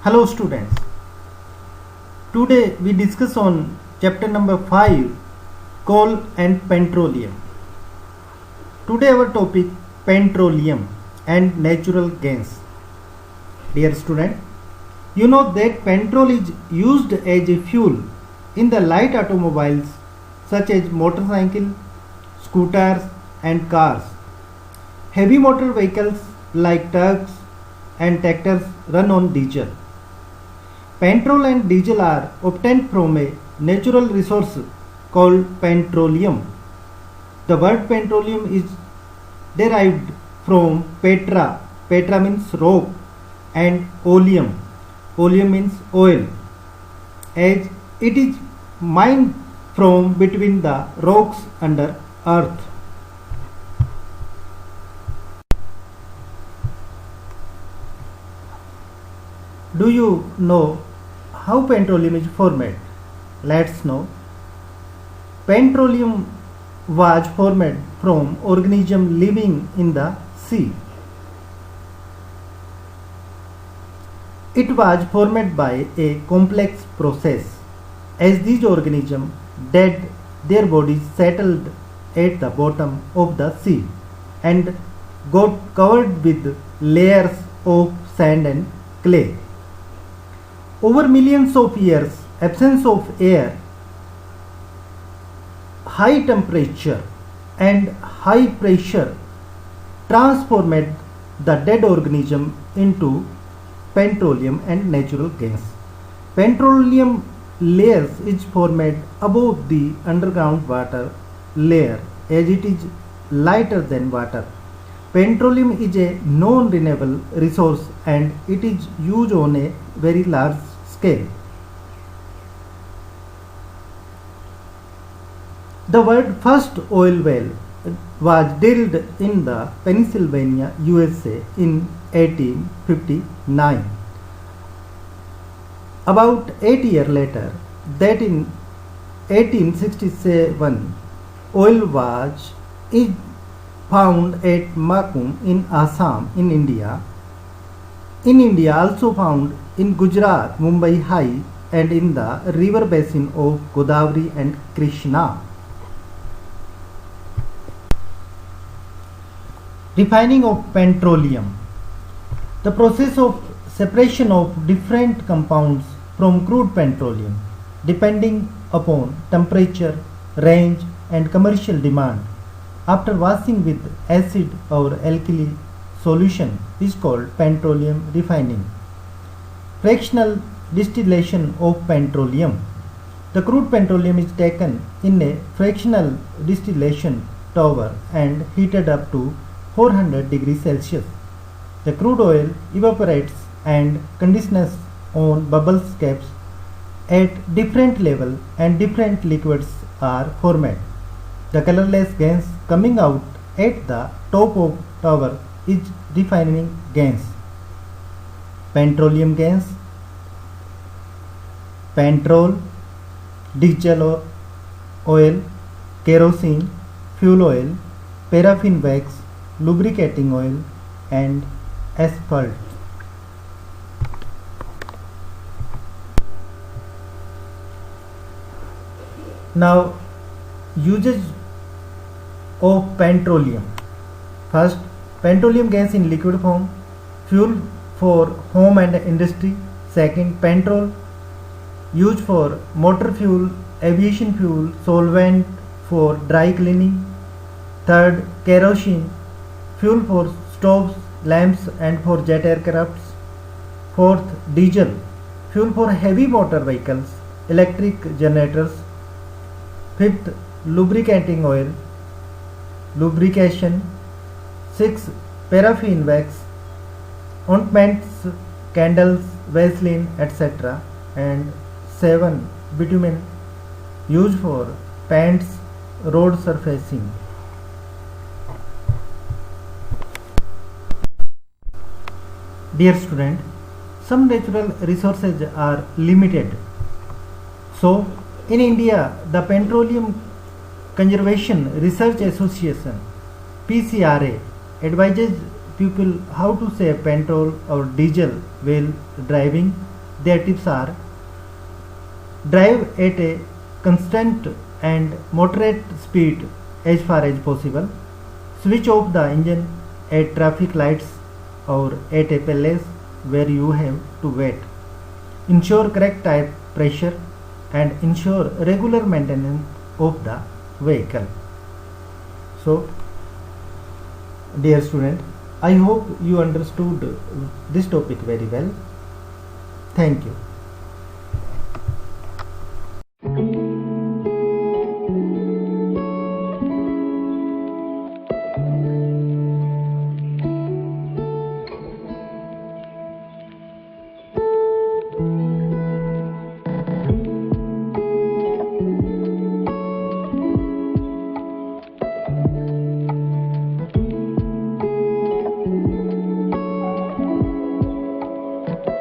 Hello students. Today we discuss on chapter number 5, coal and petroleum. Today our topic petroleum and natural gas. Dear student, you know that petrol is used as a fuel in the light automobiles such as motorcycle, scooters and cars. Heavy motor vehicles like trucks and tractors run on diesel. Petrol and diesel are obtained from a natural resource called petroleum. The word petroleum is derived from petra. Petra means rock and oleum. Oleum means oil. As it is mined from between the rocks under earth. Do you know how petroleum is formed? Let's know. Petroleum was formed from organisms living in the sea. It was formed by a complex process. As these organisms died, their bodies settled at the bottom of the sea and got covered with layers of sand and clay. Over millions of years, absence of air, high temperature and high pressure transformed the dead organism into petroleum and natural gas. Petroleum layers is formed above the underground water layer as it is lighter than water. Petroleum is a non-renewable resource and it is used on a very large scale. The world's first oil well was drilled in the Pennsylvania, USA in 1859. About 8 years later, that in 1867, oil was found at Makum in Assam in India. In India also found in Gujarat, Mumbai High and in the river basin of Godavari and Krishna. Refining of petroleum. The process of separation of different compounds from crude petroleum depending upon temperature, range and commercial demand after washing with acid or alkali solution is called petroleum refining. Fractional distillation of petroleum. The crude petroleum is taken in a fractional distillation tower and heated up to 400 degrees Celsius. The crude oil evaporates and condenses on bubble caps at different level and different liquids are formed. The colorless gas coming out at the top of tower is refining gas. Petroleum gas, petrol, diesel oil, kerosene, fuel oil, paraffin wax, lubricating oil and asphalt. Now, uses of petroleum. First, petroleum gas in liquid form, fuel for home and industry. Second, petrol used for motor fuel, aviation fuel, solvent for dry cleaning. Third, kerosene, fuel for stoves, lamps and for jet aircrafts. Fourth, diesel, fuel for heavy motor vehicles, electric generators. Fifth, lubricating oil, lubrication. Sixth, paraffin wax, ointments, candles, Vaseline, etc. And 7, bitumen, used for paints, road surfacing. Dear student, some natural resources are limited. So, in India, the Petroleum Conservation Research Association (PCRA) advises people how to save petrol or diesel while driving Their tips are: drive at a constant and moderate speed as far as possible. Switch off the engine at traffic lights or at a place where you have to wait. Ensure correct tire pressure and ensure regular maintenance of the vehicle. So, dear student, I hope you understood this topic very well. Thank you.